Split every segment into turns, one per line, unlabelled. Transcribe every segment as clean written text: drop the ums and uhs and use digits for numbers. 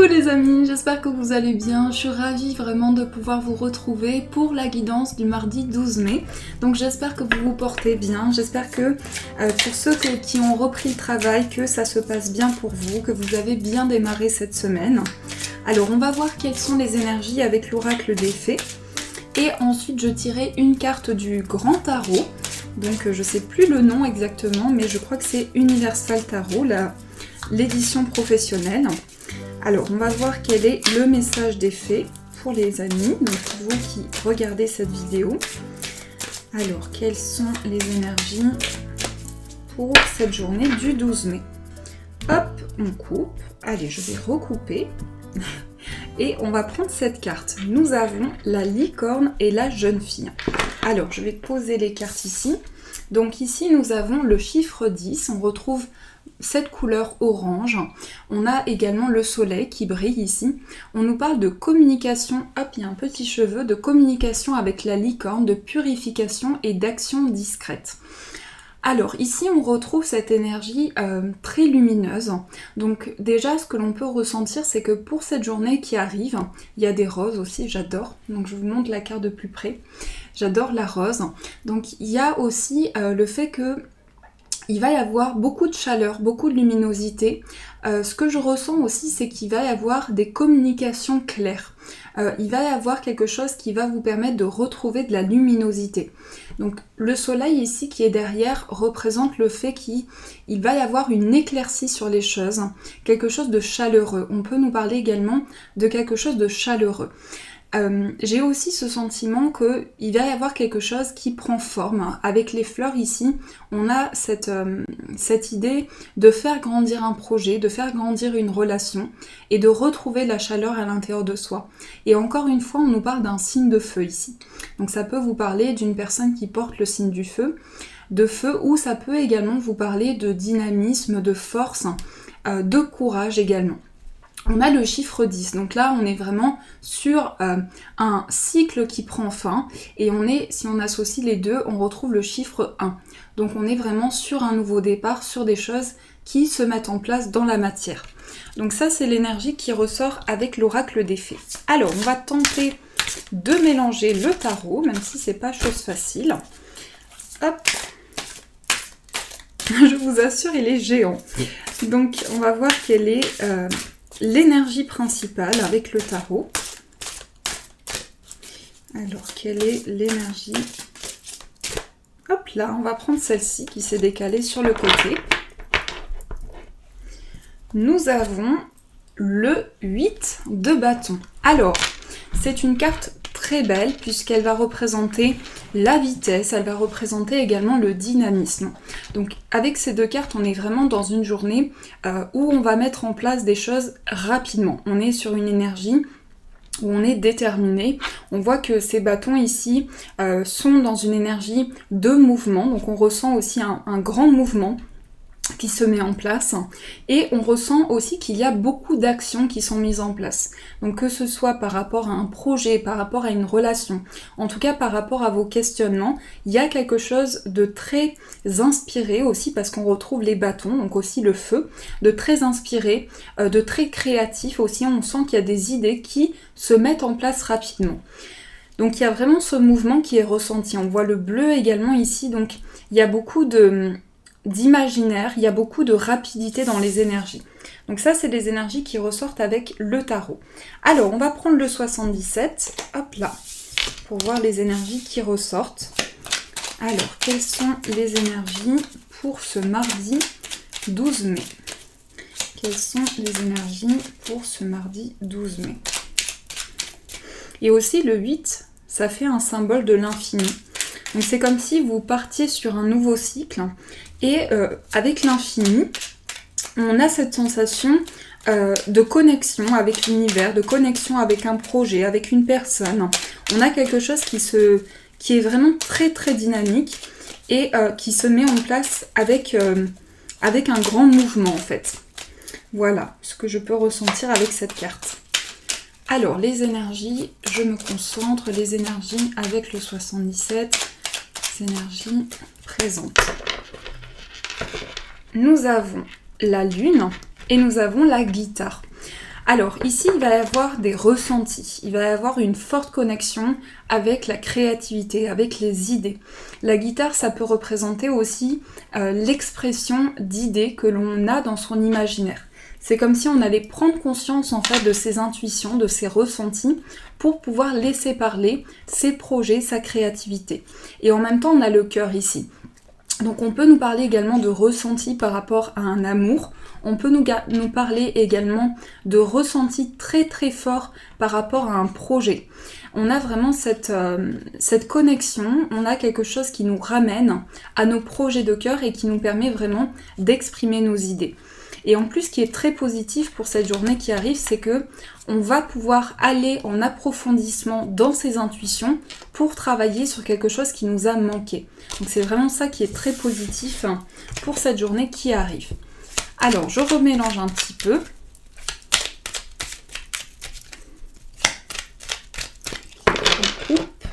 Coucou les amis, j'espère que vous allez bien. Je suis ravie vraiment de pouvoir vous retrouver pour la guidance du mardi 12 mai. Donc j'espère que vous vous portez bien, j'espère que pour ceux qui ont repris le travail, que ça se passe bien pour vous, que vous avez bien démarré cette semaine. Alors on va voir quelles sont les énergies avec l'oracle des fées. Et ensuite je tirerai une carte du grand tarot. Donc je sais plus le nom exactement, mais je crois que c'est Universal Tarot, l'édition professionnelle. Alors, on va voir quel est le message des fées pour les amis, donc vous qui regardez cette vidéo. Alors, quelles sont les énergies pour cette journée du 12 mai? Hop, on coupe. Allez, je vais recouper. Et on va prendre cette carte. Nous avons la licorne et la jeune fille. Alors, je vais poser les cartes ici. Donc ici, nous avons le chiffre 10. On retrouve cette couleur orange. On a également le soleil qui brille ici. On nous parle de communication, hop, il y a un petit cheveu, de communication avec la licorne, de purification et d'action discrète. Alors ici on retrouve cette énergie très lumineuse. Donc déjà ce que l'on peut ressentir, c'est que pour cette journée qui arrive, il y a des roses aussi, j'adore. Donc je vous montre la carte de plus près. J'adore la rose. Donc il y a aussi le fait que il va y avoir beaucoup de chaleur, beaucoup de luminosité. Ce que je ressens aussi, c'est qu'il va y avoir des communications claires. Il va y avoir quelque chose qui va vous permettre de retrouver de la luminosité. Donc le soleil ici qui est derrière représente le fait qu'il va y avoir une éclaircie sur les choses, quelque chose de chaleureux. On peut nous parler également de quelque chose de chaleureux. J'ai aussi ce sentiment qu'il va y avoir quelque chose qui prend forme. Avec les fleurs ici, on a cette idée de faire grandir un projet, de faire grandir une relation et de retrouver la chaleur à l'intérieur de soi. Et encore une fois, on nous parle d'un signe de feu ici. Donc ça peut vous parler d'une personne qui porte le signe du feu, ou ça peut également vous parler de dynamisme, de force, de courage également. On a le chiffre 10, donc là on est vraiment sur un cycle qui prend fin et si on associe les deux, on retrouve le chiffre 1. Donc on est vraiment sur un nouveau départ, sur des choses qui se mettent en place dans la matière. Donc ça c'est l'énergie qui ressort avec l'oracle des fées. Alors on va tenter de mélanger le tarot, même si c'est pas chose facile. Hop. Je vous assure, il est géant. Donc on va voir quelle est l'énergie principale avec le tarot. Alors, quelle est l'énergie? Hop là, on va prendre celle-ci qui s'est décalée sur le côté. Nous avons le 8 de bâton. Alors, c'est une carte très belle puisqu'elle va représenter la vitesse, elle va représenter également le dynamisme. Donc avec ces deux cartes, on est vraiment dans une journée où on va mettre en place des choses rapidement. On est sur une énergie où on est déterminé. On voit que ces bâtons ici sont dans une énergie de mouvement, donc on ressent aussi un grand mouvement qui se met en place et on ressent aussi qu'il y a beaucoup d'actions qui sont mises en place. Donc que ce soit par rapport à un projet, par rapport à une relation, en tout cas par rapport à vos questionnements, il y a quelque chose de très inspiré aussi parce qu'on retrouve les bâtons, donc aussi le feu, de très inspiré, de très créatif aussi, on sent qu'il y a des idées qui se mettent en place rapidement. Donc il y a vraiment ce mouvement qui est ressenti. On voit le bleu également ici, donc il y a beaucoup d'imaginaire, il y a beaucoup de rapidité dans les énergies. Donc ça, c'est les énergies qui ressortent avec le tarot. Alors, on va prendre le 77, hop là, pour voir les énergies qui ressortent. Alors, quelles sont les énergies pour ce mardi 12 mai? Quelles sont les énergies pour ce mardi 12 mai? Et aussi, le 8, ça fait un symbole de l'infini. Donc c'est comme si vous partiez sur un nouveau cycle et avec l'infini, on a cette sensation de connexion avec l'univers, de connexion avec un projet, avec une personne. On a quelque chose qui est vraiment très très dynamique et qui se met en place avec un grand mouvement en fait. Voilà ce que je peux ressentir avec cette carte. Alors les énergies, je me concentre, les énergies avec le 77, les énergies présentes. Nous avons la lune et nous avons la guitare. Alors ici, il va y avoir des ressentis, il va y avoir une forte connexion avec la créativité, avec les idées. La guitare, ça peut représenter aussi l'expression d'idées que l'on a dans son imaginaire. C'est comme si on allait prendre conscience en fait de ses intuitions, de ses ressentis, pour pouvoir laisser parler ses projets, sa créativité. Et en même temps, on a le cœur ici. Donc on peut nous parler également de ressenti par rapport à un amour, on peut nous parler également de ressenti très très fort par rapport à un projet. On a vraiment cette connexion, on a quelque chose qui nous ramène à nos projets de cœur et qui nous permet vraiment d'exprimer nos idées. Et en plus, ce qui est très positif pour cette journée qui arrive, c'est que on va pouvoir aller en approfondissement dans ses intuitions pour travailler sur quelque chose qui nous a manqué. Donc c'est vraiment ça qui est très positif pour cette journée qui arrive. Alors, je remélange un petit peu. On coupe.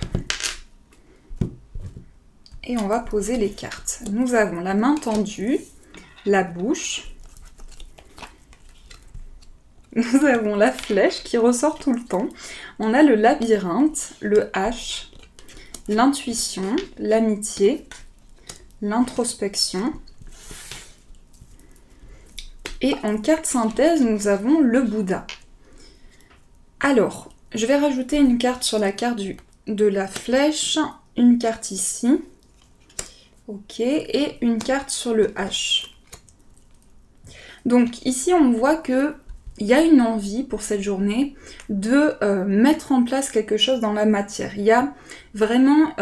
Et on va poser les cartes. Nous avons la main tendue, la bouche. Nous avons la flèche qui ressort tout le temps. On a le labyrinthe, le H, l'intuition, l'amitié, l'introspection. Et en carte synthèse, nous avons le Bouddha. Alors, je vais rajouter une carte sur la carte de la flèche, une carte ici. Ok, et une carte sur le H. Donc ici, on voit que il y a une envie pour cette journée de mettre en place quelque chose dans la matière. Il y a vraiment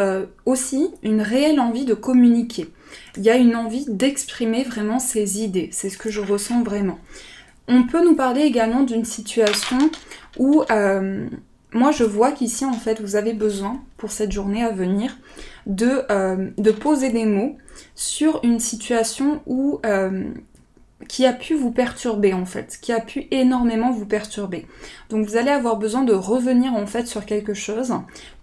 aussi une réelle envie de communiquer. Il y a une envie d'exprimer vraiment ses idées. C'est ce que je ressens vraiment. On peut nous parler également d'une situation où moi je vois qu'ici en fait vous avez besoin pour cette journée à venir de poser des mots sur une situation où qui a pu vous perturber en fait, qui a pu énormément vous perturber. Donc vous allez avoir besoin de revenir en fait sur quelque chose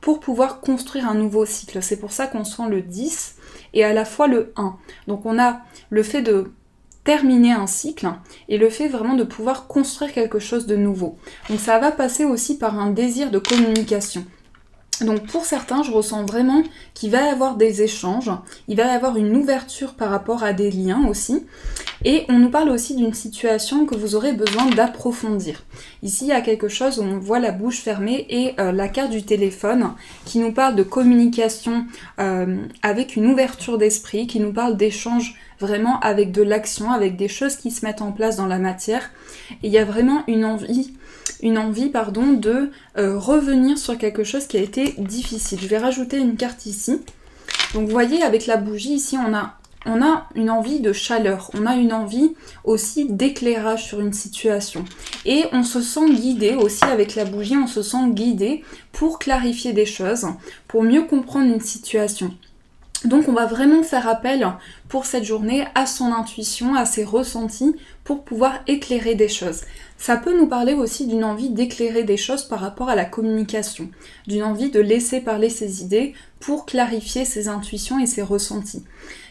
pour pouvoir construire un nouveau cycle. C'est pour ça qu'on sent le 10 et à la fois le 1. Donc on a le fait de terminer un cycle et le fait vraiment de pouvoir construire quelque chose de nouveau. Donc ça va passer aussi par un désir de communication. Donc pour certains, je ressens vraiment qu'il va y avoir des échanges, il va y avoir une ouverture par rapport à des liens aussi. Et on nous parle aussi d'une situation que vous aurez besoin d'approfondir. Ici, il y a quelque chose où on voit la bouche fermée et la carte du téléphone qui nous parle de communication avec une ouverture d'esprit, qui nous parle d'échanges vraiment avec de l'action, avec des choses qui se mettent en place dans la matière. Et il y a vraiment une envie de revenir sur quelque chose qui a été difficile. Je vais rajouter une carte ici. Donc vous voyez, avec la bougie, ici, on a une envie de chaleur, on a une envie aussi d'éclairage sur une situation. Et on se sent guidé aussi avec la bougie, on se sent guidé pour clarifier des choses, pour mieux comprendre une situation. Donc on va vraiment faire appel pour cette journée à son intuition, à ses ressentis pour pouvoir éclairer des choses. Ça peut nous parler aussi d'une envie d'éclairer des choses par rapport à la communication, d'une envie de laisser parler ses idées pour clarifier ses intuitions et ses ressentis.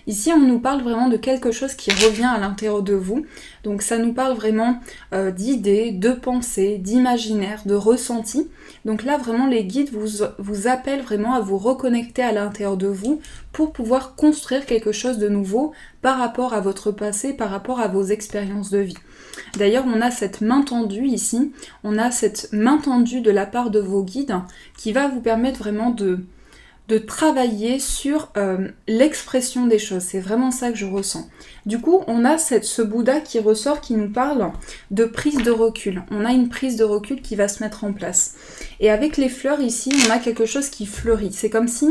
Ici, on nous parle vraiment de quelque chose qui revient à l'intérieur de vous. Donc ça nous parle vraiment d'idées, de pensées, d'imaginaire, de ressentis. Donc là, vraiment, les guides vous appellent vraiment à vous reconnecter à l'intérieur de vous pour pouvoir construire quelque chose de nouveau par rapport à votre passé, par rapport à vos expériences de vie. D'ailleurs, on a cette main tendue ici, on a cette main tendue de la part de vos guides qui va vous permettre vraiment de travailler sur l'expression des choses. C'est vraiment ça que je ressens. Du coup, on a ce Bouddha qui ressort, qui nous parle de prise de recul. On a une prise de recul qui va se mettre en place. Et avec les fleurs ici, on a quelque chose qui fleurit. C'est comme si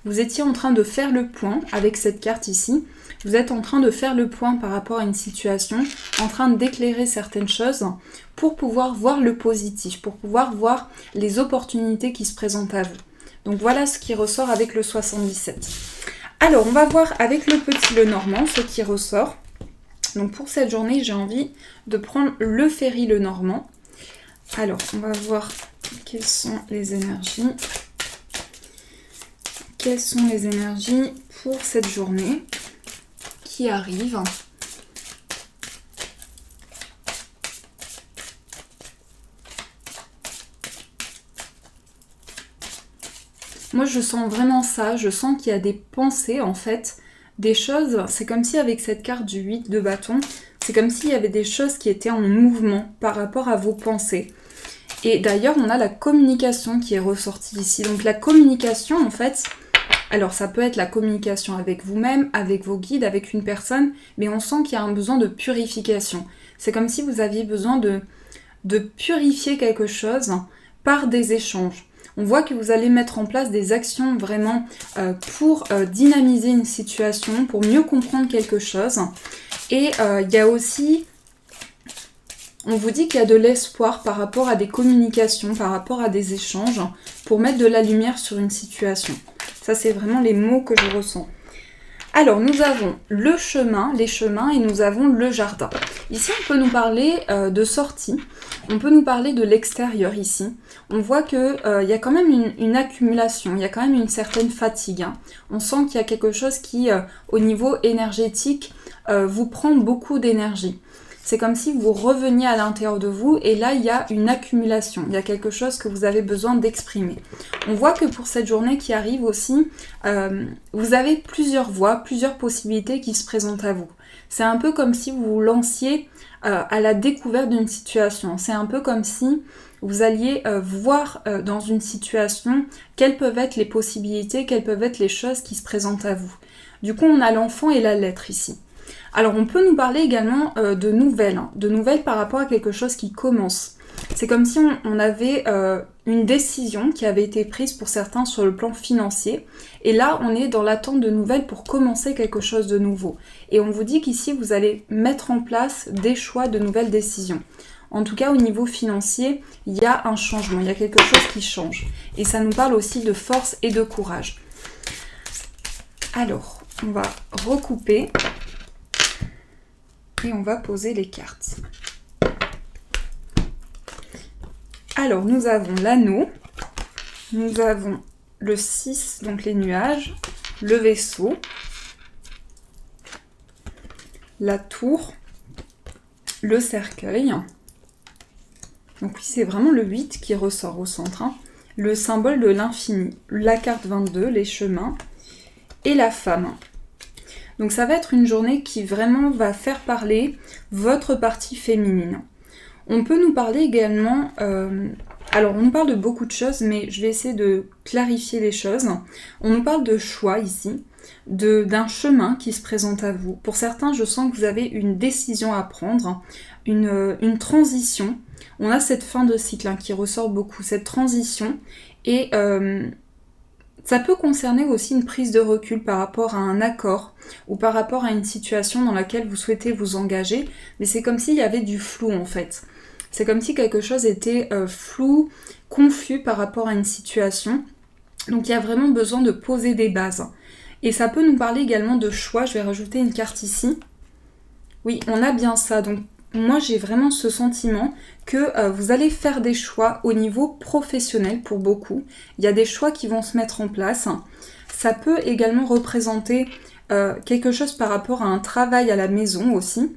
vous étiez en train de faire le point avec cette carte ici. Vous êtes en train de faire le point par rapport à une situation, en train d'éclairer certaines choses pour pouvoir voir le positif, pour pouvoir voir les opportunités qui se présentent à vous. Donc voilà ce qui ressort avec le 77. Alors on va voir avec le petit Lenormand ce qui ressort. Donc pour cette journée, j'ai envie de prendre le Ferry Lenormand. Alors on va voir quelles sont les énergies. Quelles sont les énergies pour cette journée qui arrive. Moi je sens vraiment ça, je sens qu'il y a des pensées en fait, des choses, c'est comme si avec cette carte du 8 de bâton, c'est comme s'il y avait des choses qui étaient en mouvement par rapport à vos pensées. Et d'ailleurs on a la communication qui est ressortie ici. Donc la communication en fait, alors ça peut être la communication avec vous-même, avec vos guides, avec une personne, mais on sent qu'il y a un besoin de purification. C'est comme si vous aviez besoin de purifier quelque chose par des échanges. On voit que vous allez mettre en place des actions vraiment pour dynamiser une situation, pour mieux comprendre quelque chose. Et il y a aussi, on vous dit qu'il y a de l'espoir par rapport à des communications, par rapport à des échanges, pour mettre de la lumière sur une situation. Ça, c'est vraiment les mots que je ressens. Alors, nous avons le chemin, les chemins, et nous avons le jardin. Ici, on peut nous parler de sortie, on peut nous parler de l'extérieur ici. On voit qu'il y a quand même une accumulation, il y a quand même une certaine fatigue. Hein. On sent qu'il y a quelque chose qui, au niveau énergétique, vous prend beaucoup d'énergie. C'est comme si vous reveniez à l'intérieur de vous et là il y a une accumulation, il y a quelque chose que vous avez besoin d'exprimer. On voit que pour cette journée qui arrive aussi, vous avez plusieurs voies, plusieurs possibilités qui se présentent à vous. C'est un peu comme si vous vous lanciez à la découverte d'une situation. C'est un peu comme si vous alliez voir dans une situation quelles peuvent être les possibilités, quelles peuvent être les choses qui se présentent à vous. Du coup on a l'enfant et la lettre ici. Alors on peut nous parler également de nouvelles par rapport à quelque chose qui commence. C'est comme si on avait une décision qui avait été prise pour certains sur le plan financier. Et là, on est dans l'attente de nouvelles pour commencer quelque chose de nouveau. Et on vous dit qu'ici, vous allez mettre en place des choix de nouvelles décisions. En tout cas, au niveau financier, il y a un changement, il y a quelque chose qui change. Et ça nous parle aussi de force et de courage. Alors, on va recouper. Et on va poser les cartes. Alors, nous avons l'anneau, nous avons le 6, donc les nuages, le vaisseau, la tour, le cercueil. Donc oui, c'est vraiment le 8 qui ressort au centre. Hein. Le symbole de l'infini, la carte 22, les chemins, et la femme. Donc ça va être une journée qui vraiment va faire parler votre partie féminine. On peut nous parler également, alors on nous parle de beaucoup de choses, mais je vais essayer de clarifier les choses. On nous parle de choix ici, d'un chemin qui se présente à vous. Pour certains, je sens que vous avez une décision à prendre, une transition. On a cette fin de cycle hein, qui ressort beaucoup, cette transition, et ça peut concerner aussi une prise de recul par rapport à un accord ou par rapport à une situation dans laquelle vous souhaitez vous engager, mais c'est comme s'il y avait du flou en fait. C'est comme si quelque chose était flou, confus par rapport à une situation. Donc il y a vraiment besoin de poser des bases. Et ça peut nous parler également de choix. Je vais rajouter une carte ici. Oui, on a bien ça. Donc moi j'ai vraiment ce sentiment que vous allez faire des choix au niveau professionnel pour beaucoup. Il y a des choix qui vont se mettre en place. Ça peut également représenter quelque chose par rapport à un travail à la maison aussi.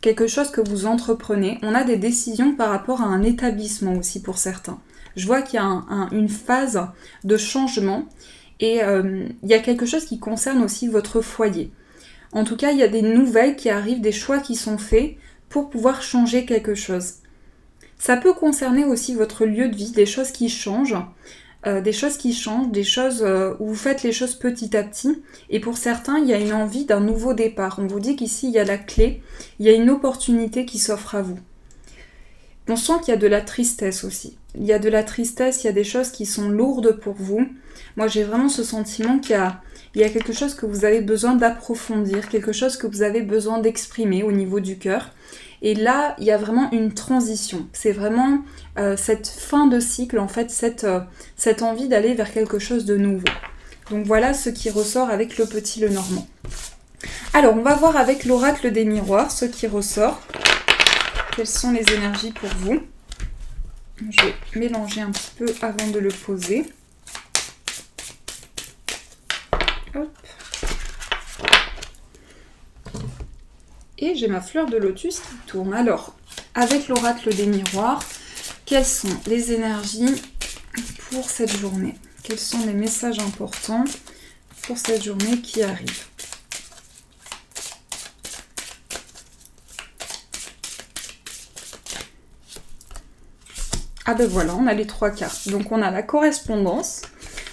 Quelque chose que vous entreprenez. On a des décisions par rapport à un établissement aussi pour certains. Je vois qu'il y a une phase de changement et il y a quelque chose qui concerne aussi votre foyer. En tout cas, il y a des nouvelles qui arrivent, des choix qui sont faits pour pouvoir changer quelque chose. Ça peut concerner aussi votre lieu de vie, des choses qui changent, des choses où vous faites les choses petit à petit. Et pour certains, il y a une envie d'un nouveau départ. On vous dit qu'ici, il y a la clé, il y a une opportunité qui s'offre à vous. On sent qu'il y a de la tristesse aussi. Il y a de la tristesse, il y a des choses qui sont lourdes pour vous. Moi, j'ai vraiment ce sentiment qu'il y a quelque chose que vous avez besoin d'approfondir, quelque chose que vous avez besoin d'exprimer au niveau du cœur. Et là, il y a vraiment une transition. C'est vraiment cette fin de cycle, en fait, cette envie d'aller vers quelque chose de nouveau. Donc voilà ce qui ressort avec le petit Lenormand. Alors, on va voir avec l'oracle des miroirs ce qui ressort. Quelles sont les énergies pour vous? Je vais mélanger un petit peu avant de le poser. Hop. Et j'ai ma fleur de lotus qui tourne. Alors, avec l'oracle des miroirs, quelles sont les énergies pour cette journée? quels sont les messages importants pour cette journée qui arrive. Ah ben voilà, on a les 3 cartes. Donc on a la correspondance,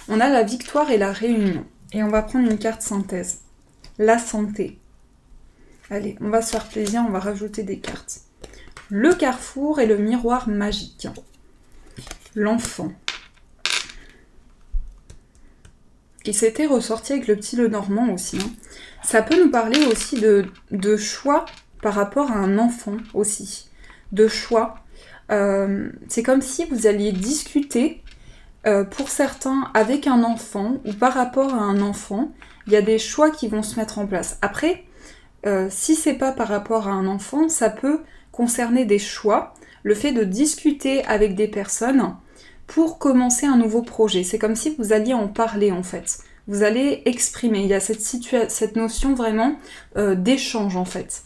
on a la victoire et la réunion. Et on va prendre une carte synthèse. La santé. Allez, on va se faire plaisir, on va rajouter des cartes. Le carrefour et le miroir magique. L'enfant. Qui s'était ressorti avec le petit Lenormand aussi. Hein. Ça peut nous parler aussi de choix par rapport à un enfant aussi. De choix. C'est comme si vous alliez discuter, pour certains, avec un enfant ou par rapport à un enfant. Il y a des choix qui vont se mettre en place. Après, si c'est pas par rapport à un enfant, ça peut concerner des choix. Le fait de discuter avec des personnes pour commencer un nouveau projet. C'est comme si vous alliez en parler en fait. Vous allez exprimer. Il y a cette notion vraiment d'échange en fait.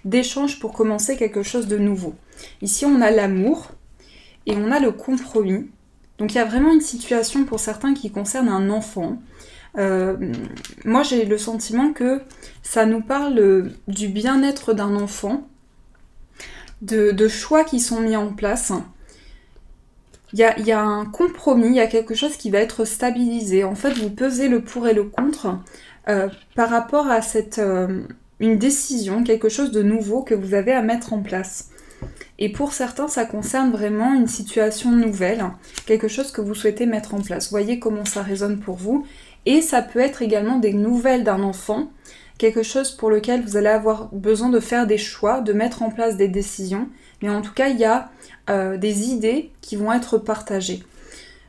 D'échange pour commencer quelque chose de nouveau. Ici on a l'amour et on a le compromis. Donc il y a vraiment une situation pour certains qui concerne un enfant. Moi j'ai le sentiment que ça nous parle du bien-être d'un enfant, de choix qui sont mis en place. Il y a un compromis, il y a quelque chose qui va être stabilisé. En fait, vous pesez le pour et le contre par rapport à une décision, quelque chose de nouveau que vous avez à mettre en place. Et pour certains, ça concerne vraiment une situation nouvelle, quelque chose que vous souhaitez mettre en place. Voyez comment ça résonne pour vous. Et ça peut être également des nouvelles d'un enfant, quelque chose pour lequel vous allez avoir besoin de faire des choix, de mettre en place des décisions. Mais en tout cas, il y a des idées qui vont être partagées.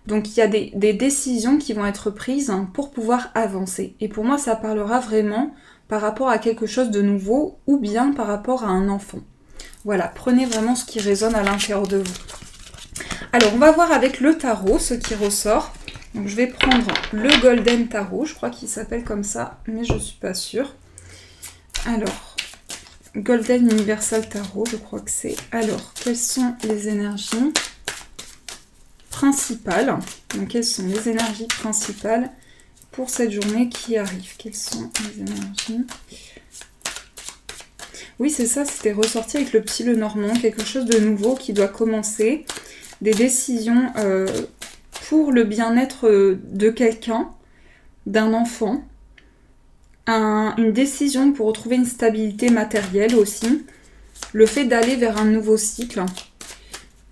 Donc il y a des décisions qui vont être prises pour pouvoir avancer. Et pour moi, ça parlera vraiment par rapport à quelque chose de nouveau ou bien par rapport à un enfant. Voilà, prenez vraiment ce qui résonne à l'intérieur de vous. Alors, on va voir avec le tarot ce qui ressort. Donc je vais prendre le Golden Tarot, je crois qu'il s'appelle comme ça, mais je ne suis pas sûre. Alors, Golden Universal Tarot, je crois que c'est. Alors, quelles sont les énergies principales? Donc, quelles sont les énergies principales pour cette journée qui arrive? Quelles sont les énergies? Oui, c'est ça, c'était ressorti avec le petit Lenormand, quelque chose de nouveau qui doit commencer, des décisions pour le bien-être de quelqu'un, d'un enfant, une décision pour retrouver une stabilité matérielle aussi, le fait d'aller vers un nouveau cycle.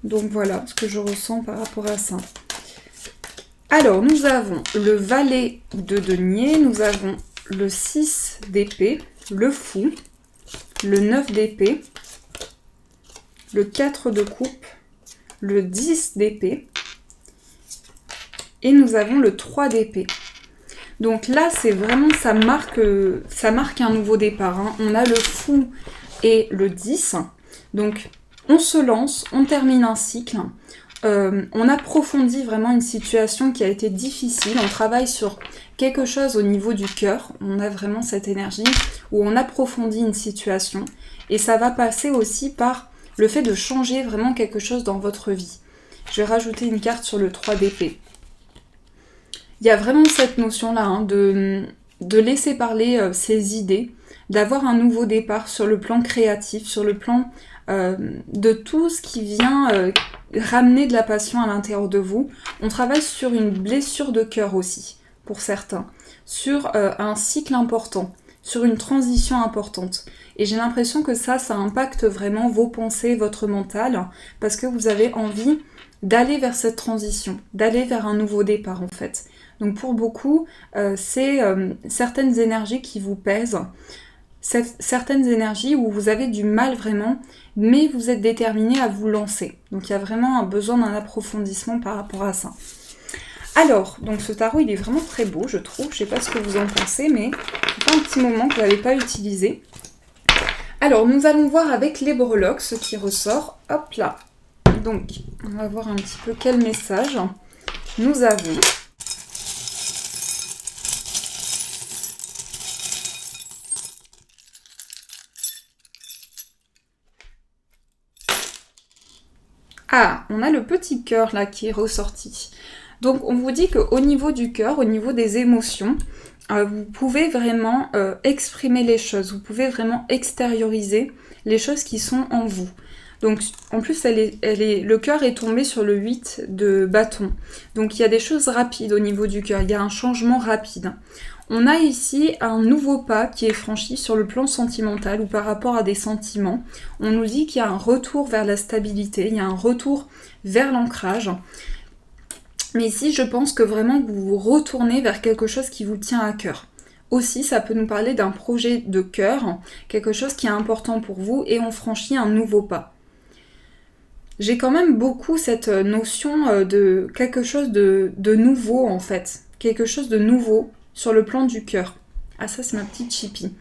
Donc voilà ce que je ressens par rapport à ça. Alors, nous avons le valet de denier, nous avons le 6 d'épée, le fou, le 9 d'épée, le 4 de coupe, le 10 d'épée, et nous avons le 3 d'épée. Donc là, c'est vraiment, ça marque un nouveau départ. Hein. On a le fou et le 10. Donc, on se lance, on termine un cycle. On approfondit vraiment une situation qui a été difficile. On travaille sur quelque chose au niveau du cœur. On a vraiment cette énergie où on approfondit une situation. Et ça va passer aussi par le fait de changer vraiment quelque chose dans votre vie. Je vais rajouter une carte sur le 3 d'épée. Il y a vraiment cette notion-là hein, de laisser parler ses idées, d'avoir un nouveau départ sur le plan créatif, sur le plan de tout ce qui vient ramener de la passion à l'intérieur de vous. On travaille sur une blessure de cœur aussi, pour certains, sur un cycle important, sur une transition importante. Et j'ai l'impression que ça impacte vraiment vos pensées, votre mental, parce que vous avez envie d'aller vers cette transition, d'aller vers un nouveau départ en fait. Donc pour beaucoup, c'est certaines énergies qui vous pèsent, certaines énergies où vous avez du mal vraiment, mais vous êtes déterminé à vous lancer. Donc il y a vraiment un besoin d'un approfondissement par rapport à ça. Alors, donc ce tarot, il est vraiment très beau, je trouve. Je sais pas ce que vous en pensez, mais ça fait un petit moment que je ne l'avais pas utilisé. Alors, nous allons voir avec les breloques ce qui ressort. Hop là. Donc, on va voir un petit peu quel message nous avons. Ah, on a le petit cœur là qui est ressorti. Donc on vous dit qu'au niveau du cœur, au niveau des émotions, vous pouvez vraiment exprimer les choses, vous pouvez vraiment extérioriser les choses qui sont en vous. Donc en plus le cœur est tombé sur le 8 de bâton. Donc il y a des choses rapides au niveau du cœur, il y a un changement rapide. On a ici un nouveau pas qui est franchi sur le plan sentimental ou par rapport à des sentiments. On nous dit qu'il y a un retour vers la stabilité, il y a un retour vers l'ancrage. Mais ici, je pense que vraiment vous vous retournez vers quelque chose qui vous tient à cœur. Aussi, ça peut nous parler d'un projet de cœur, quelque chose qui est important pour vous et on franchit un nouveau pas. J'ai quand même beaucoup cette notion de quelque chose de nouveau en fait. Quelque chose de nouveau sur le plan du cœur. Ah ça c'est ma petite chipie.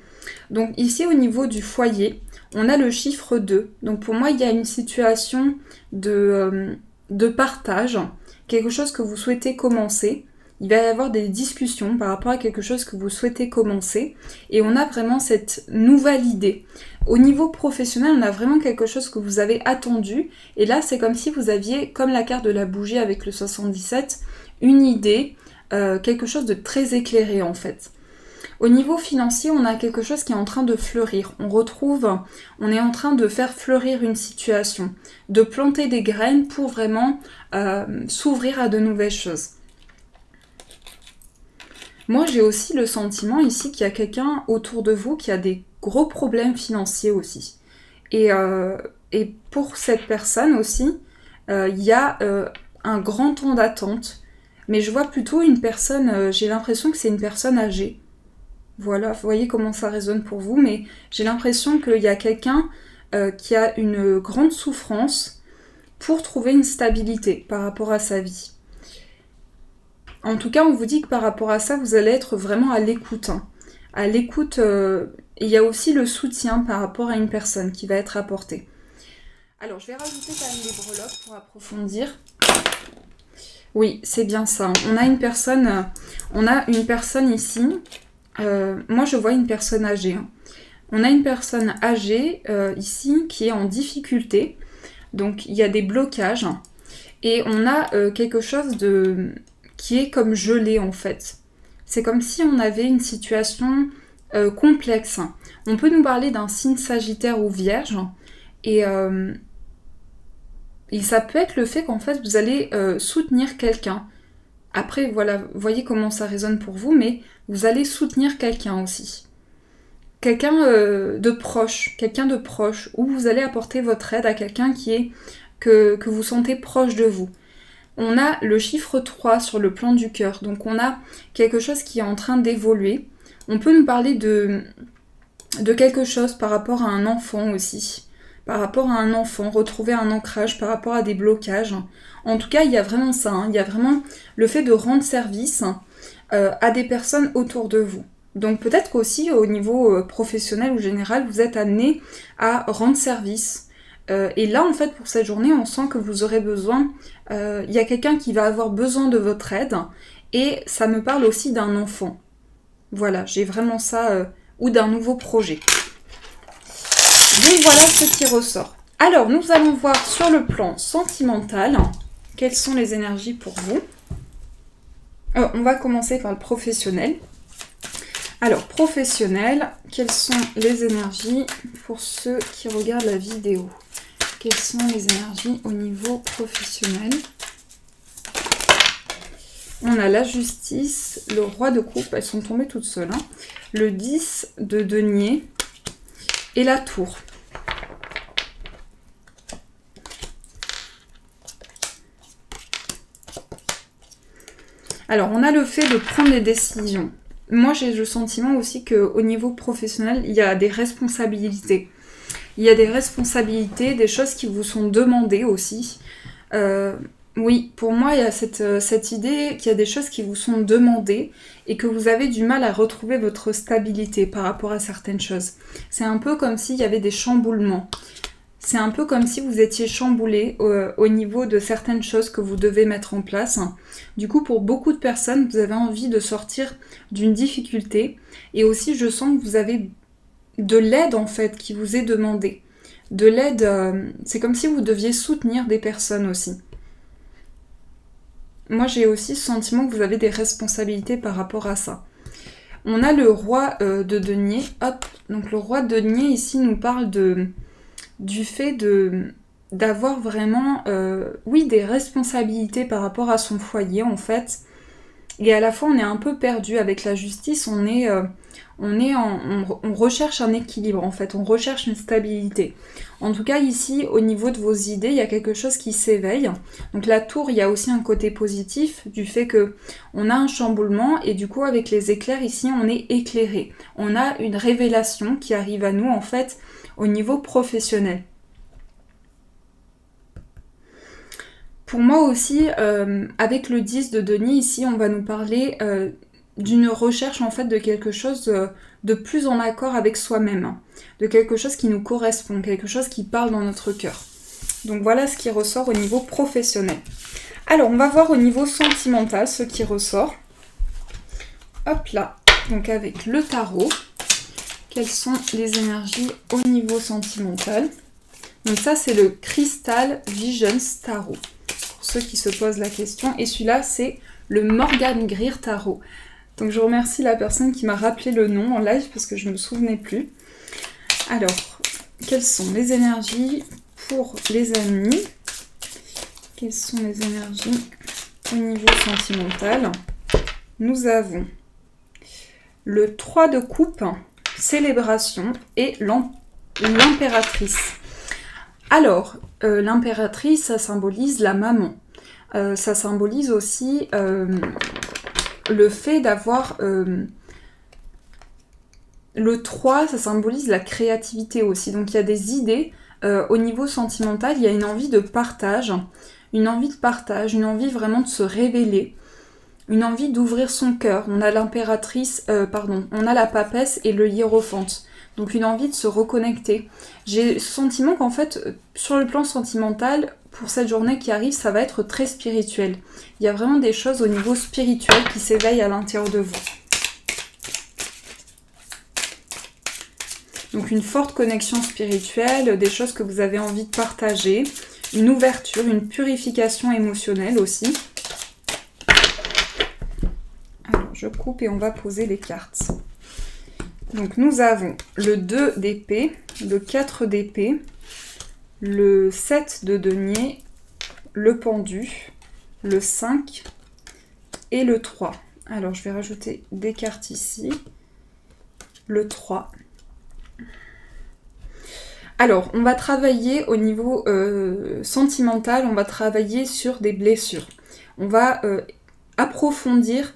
Donc ici au niveau du foyer, on a le chiffre 2. Donc pour moi il y a une situation de partage, quelque chose que vous souhaitez commencer. Il va y avoir des discussions par rapport à quelque chose que vous souhaitez commencer. Et on a vraiment cette nouvelle idée. Au niveau professionnel, on a vraiment quelque chose que vous avez attendu. Et là, c'est comme si vous aviez, comme la carte de la bougie avec le 77, une idée, quelque chose de très éclairé en fait. Au niveau financier, on a quelque chose qui est en train de fleurir. On est en train de faire fleurir une situation, de planter des graines pour vraiment s'ouvrir à de nouvelles choses. Moi, j'ai aussi le sentiment ici qu'il y a quelqu'un autour de vous qui a des gros problèmes financiers aussi. Et pour cette personne aussi, il y a un grand temps d'attente. Mais je vois plutôt une personne, j'ai l'impression que c'est une personne âgée. Voilà, vous voyez comment ça résonne pour vous, mais j'ai l'impression qu'il y a quelqu'un qui a une grande souffrance pour trouver une stabilité par rapport à sa vie. En tout cas, on vous dit que par rapport à ça, vous allez être vraiment à l'écoute. Hein. À l'écoute, il y a aussi le soutien par rapport à une personne qui va être apporté. Alors, je vais rajouter quand même des breloques pour approfondir. Oui, c'est bien ça. On a une personne ici. Moi, je vois une personne âgée. Hein. On a une personne âgée ici qui est en difficulté. Donc, il y a des blocages. Et on a quelque chose qui est comme gelé, en fait. C'est comme si on avait une situation complexe. On peut nous parler d'un signe Sagittaire ou Vierge. Et ça peut être le fait qu'en fait, vous allez soutenir quelqu'un. Après, voilà, vous voyez comment ça résonne pour vous, mais vous allez soutenir quelqu'un aussi. Quelqu'un de proche, où vous allez apporter votre aide à quelqu'un que vous sentez proche de vous. On a le chiffre 3 sur le plan du cœur, donc on a quelque chose qui est en train d'évoluer. On peut nous parler de quelque chose par rapport à un enfant aussi. Par rapport à un enfant, retrouver un ancrage par rapport à des blocages. En tout cas, il y a vraiment ça, hein. Il y a vraiment le fait de rendre service à des personnes autour de vous. Donc peut-être qu'aussi au niveau professionnel ou général, vous êtes amené à rendre service. Et là, en fait, pour cette journée, on sent que vous aurez besoin... Il y a quelqu'un qui va avoir besoin de votre aide. Et ça me parle aussi d'un enfant. Voilà, j'ai vraiment ça... ou d'un nouveau projet. Donc voilà ce qui ressort. Alors, nous allons voir sur le plan sentimental, quelles sont les énergies pour vous. On va commencer par le professionnel. Alors, professionnel, quelles sont les énergies pour ceux qui regardent la vidéo? Quelles sont les énergies au niveau professionnel? On a la justice, le roi de coupe, elles sont tombées toutes seules. Hein. Le 10 de denier et la tour. Alors, on a le fait de prendre des décisions. Moi, j'ai le sentiment aussi qu'au niveau professionnel, il y a des responsabilités. Il y a des responsabilités, des choses qui vous sont demandées aussi. Oui, pour moi, il y a cette idée qu'il y a des choses qui vous sont demandées et que vous avez du mal à retrouver votre stabilité par rapport à certaines choses. C'est un peu comme s'il y avait des chamboulements. C'est un peu comme si vous étiez chamboulé au niveau de certaines choses que vous devez mettre en place. Du coup, pour beaucoup de personnes, vous avez envie de sortir d'une difficulté. Et aussi, je sens que vous avez de l'aide, en fait, qui vous est demandée. De l'aide, c'est comme si vous deviez soutenir des personnes aussi. moi j'ai aussi ce sentiment que vous avez des responsabilités par rapport à ça. On a le roi de denier, hop, donc le roi de denier ici nous parle du fait d'avoir vraiment, oui, des responsabilités par rapport à son foyer en fait. Et à la fois on est un peu perdu avec la justice, on recherche un équilibre en fait, on recherche une stabilité. En tout cas ici, au niveau de vos idées, il y a quelque chose qui s'éveille. Donc la tour, il y a aussi un côté positif du fait que on a un chamboulement et du coup avec les éclairs ici, on est éclairé. On a une révélation qui arrive à nous en fait au niveau professionnel. Pour moi aussi, avec le 10 de Denis, ici, on va nous parler d'une recherche en fait de quelque chose de plus en accord avec soi-même, de quelque chose qui nous correspond, quelque chose qui parle dans notre cœur. Donc voilà ce qui ressort au niveau professionnel. Alors on va voir au niveau sentimental ce qui ressort. Hop là, donc avec le tarot, quelles sont les énergies au niveau sentimental. Donc ça c'est le Crystal Visions Tarot, pour ceux qui se posent la question. Et celui-là c'est le Morgan Greer Tarot. Donc je remercie la personne qui m'a rappelé le nom en live parce que je ne me souvenais plus. Alors, quelles sont les énergies pour les amis? Quelles sont les énergies au niveau sentimental? Nous avons le 3 de coupe, célébration, et l'impératrice. Alors, l'impératrice, ça symbolise la maman. Ça symbolise aussi le fait d'avoir... le 3, ça symbolise la créativité aussi. Donc il y a des idées. Au niveau sentimental, il y a une envie de partage. Une envie vraiment de se révéler. Une envie d'ouvrir son cœur. On a l'impératrice, on a la papesse et le hiérophante. Donc une envie de se reconnecter. J'ai ce sentiment qu'en fait, sur le plan sentimental, pour cette journée qui arrive, ça va être très spirituel. Il y a vraiment des choses au niveau spirituel qui s'éveillent à l'intérieur de vous. Donc une forte connexion spirituelle, des choses que vous avez envie de partager, une ouverture, une purification émotionnelle aussi. Alors je coupe et on va poser les cartes. Donc nous avons le 2 d'épée, le 4 d'épée, le 7 de denier, le pendu, le 5 et le 3. Alors je vais rajouter des cartes ici. Le 3. Alors on va travailler au niveau sentimental, on va travailler sur des blessures. On va approfondir,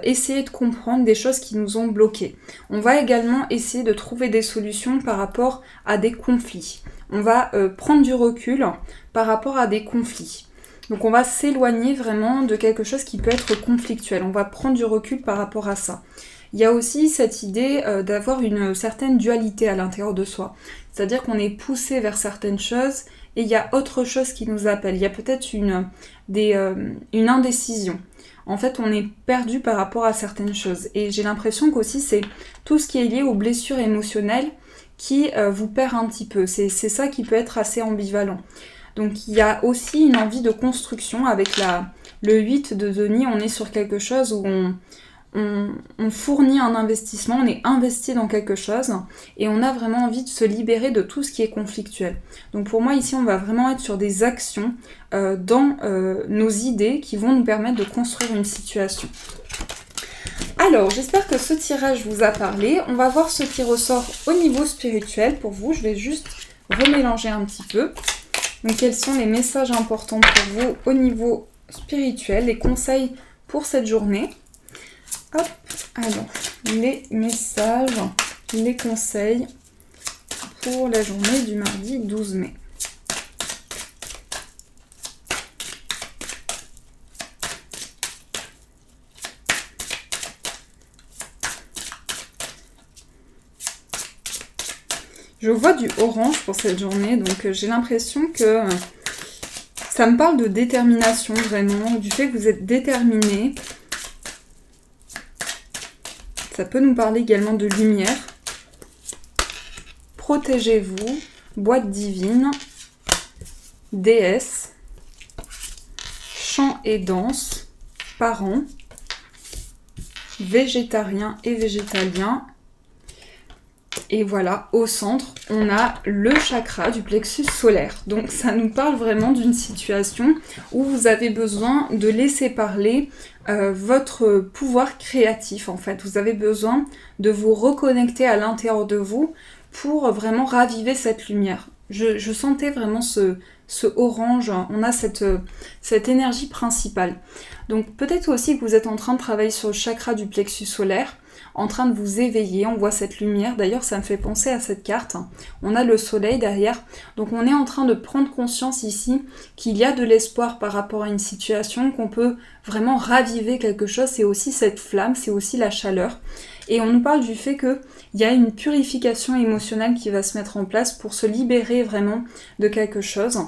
essayer de comprendre des choses qui nous ont bloqués. On va également essayer de trouver des solutions par rapport à des conflits. On va prendre du recul par rapport à des conflits. Donc on va s'éloigner vraiment de quelque chose qui peut être conflictuel. On va prendre du recul par rapport à ça. Il y a aussi cette idée d'avoir une certaine dualité à l'intérieur de soi. C'est-à-dire qu'on est poussé vers certaines choses et il y a autre chose qui nous appelle. Il y a peut-être une indécision. En fait, on est perdu par rapport à certaines choses. Et j'ai l'impression qu'aussi c'est tout ce qui est lié aux blessures émotionnelles qui vous perd un petit peu. C'est ça qui peut être assez ambivalent. Donc il y a aussi une envie de construction avec le 8 de denier. On est sur quelque chose où on fournit un investissement, on est investi dans quelque chose et on a vraiment envie de se libérer de tout ce qui est conflictuel. Donc pour moi ici on va vraiment être sur des actions dans nos idées qui vont nous permettre de construire une situation. Alors j'espère que ce tirage vous a parlé. On va voir ce qui ressort au niveau spirituel pour vous. Je vais juste remélanger un petit peu. Donc quels sont les messages importants pour vous au niveau spirituel, les conseils pour cette journée. Hop, alors, les messages, les conseils pour la journée du mardi 12 mai. Je vois du orange pour cette journée, donc j'ai l'impression que ça me parle de détermination vraiment, du fait que vous êtes déterminé. Ça peut nous parler également de lumière. Protégez-vous, boîte divine, déesse, chant et danse, parents, végétarien et végétalien. Et voilà, au centre, on a le chakra du plexus solaire. Donc ça nous parle vraiment d'une situation où vous avez besoin de laisser parler votre pouvoir créatif en fait. Vous avez besoin de vous reconnecter à l'intérieur de vous pour vraiment raviver cette lumière. Je sentais vraiment ce orange, on a cette énergie principale. Donc peut-être aussi que vous êtes en train de travailler sur le chakra du plexus solaire, en train de vous éveiller, on voit cette lumière, d'ailleurs ça me fait penser à cette carte, on a le soleil derrière, donc on est en train de prendre conscience ici qu'il y a de l'espoir par rapport à une situation, qu'on peut vraiment raviver quelque chose, c'est aussi cette flamme, c'est aussi la chaleur, et on nous parle du fait qu'il y a une purification émotionnelle qui va se mettre en place pour se libérer vraiment de quelque chose.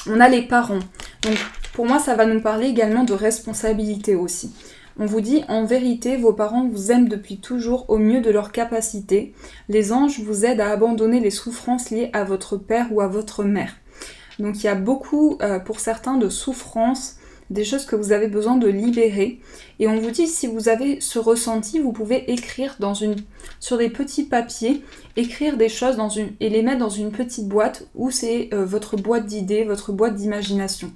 On a les parents, donc pour moi ça va nous parler également de responsabilité aussi. On vous dit, en vérité, vos parents vous aiment depuis toujours au mieux de leur capacité. Les anges vous aident à abandonner les souffrances liées à votre père ou à votre mère. Donc il y a beaucoup, pour certains, de souffrances, des choses que vous avez besoin de libérer. Et on vous dit, si vous avez ce ressenti, vous pouvez écrire sur des petits papiers, écrire des choses et les mettre dans une petite boîte où c'est votre boîte d'idées, votre boîte d'imagination.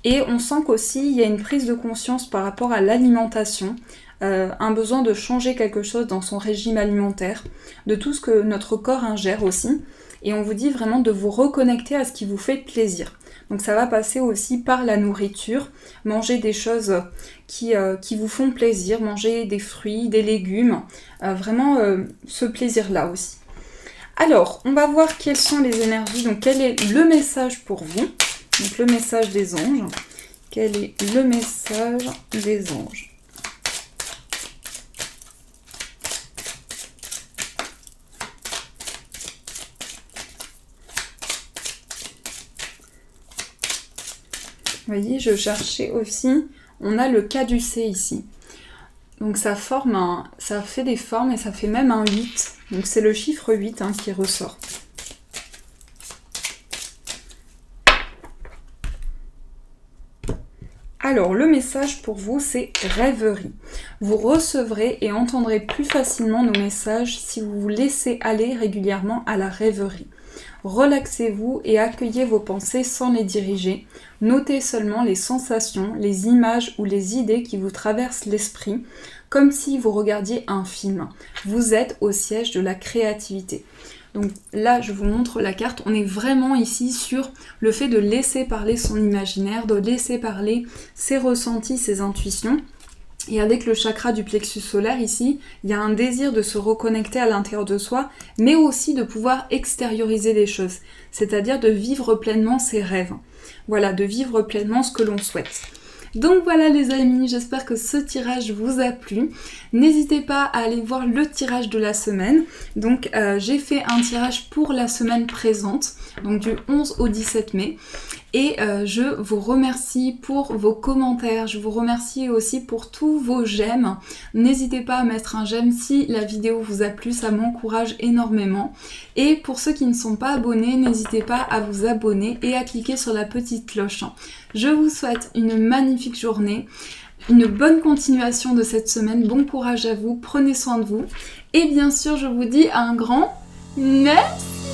Et on sent qu'aussi, il y a une prise de conscience par rapport à l'alimentation, un besoin de changer quelque chose dans son régime alimentaire, de tout ce que notre corps ingère aussi. Et on vous dit vraiment de vous reconnecter à ce qui vous fait plaisir. Donc ça va passer aussi par la nourriture, manger des choses qui vous font plaisir, manger des fruits, des légumes, vraiment ce plaisir-là aussi. Alors, on va voir quelles sont les énergies, donc quel est le message pour vous. Donc le message des anges. Quel est le message des anges? Vous voyez, je cherchais aussi, on a le caducée ici. Donc ça fait des formes et ça fait même un 8. Donc c'est le chiffre 8 qui ressort. Alors, le message pour vous, c'est rêverie. Vous recevrez et entendrez plus facilement nos messages si vous vous laissez aller régulièrement à la rêverie. Relaxez-vous et accueillez vos pensées sans les diriger. Notez seulement les sensations, les images ou les idées qui vous traversent l'esprit, comme si vous regardiez un film. Vous êtes au siège de la créativité. Donc là, je vous montre la carte, on est vraiment ici sur le fait de laisser parler son imaginaire, de laisser parler ses ressentis, ses intuitions. Et avec le chakra du plexus solaire ici, il y a un désir de se reconnecter à l'intérieur de soi, mais aussi de pouvoir extérioriser les choses, c'est-à-dire de vivre pleinement ses rêves. Voilà, de vivre pleinement ce que l'on souhaite. Donc voilà les amis, j'espère que ce tirage vous a plu. N'hésitez pas à aller voir le tirage de la semaine. Donc j'ai fait un tirage pour la semaine présente, donc du 11 au 17 mai. Et je vous remercie pour vos commentaires, je vous remercie aussi pour tous vos j'aime. N'hésitez pas à mettre un j'aime si la vidéo vous a plu, ça m'encourage énormément. Et pour ceux qui ne sont pas abonnés, n'hésitez pas à vous abonner et à cliquer sur la petite cloche. Je vous souhaite une magnifique journée, une bonne continuation de cette semaine, bon courage à vous, prenez soin de vous. Et bien sûr, je vous dis un grand merci.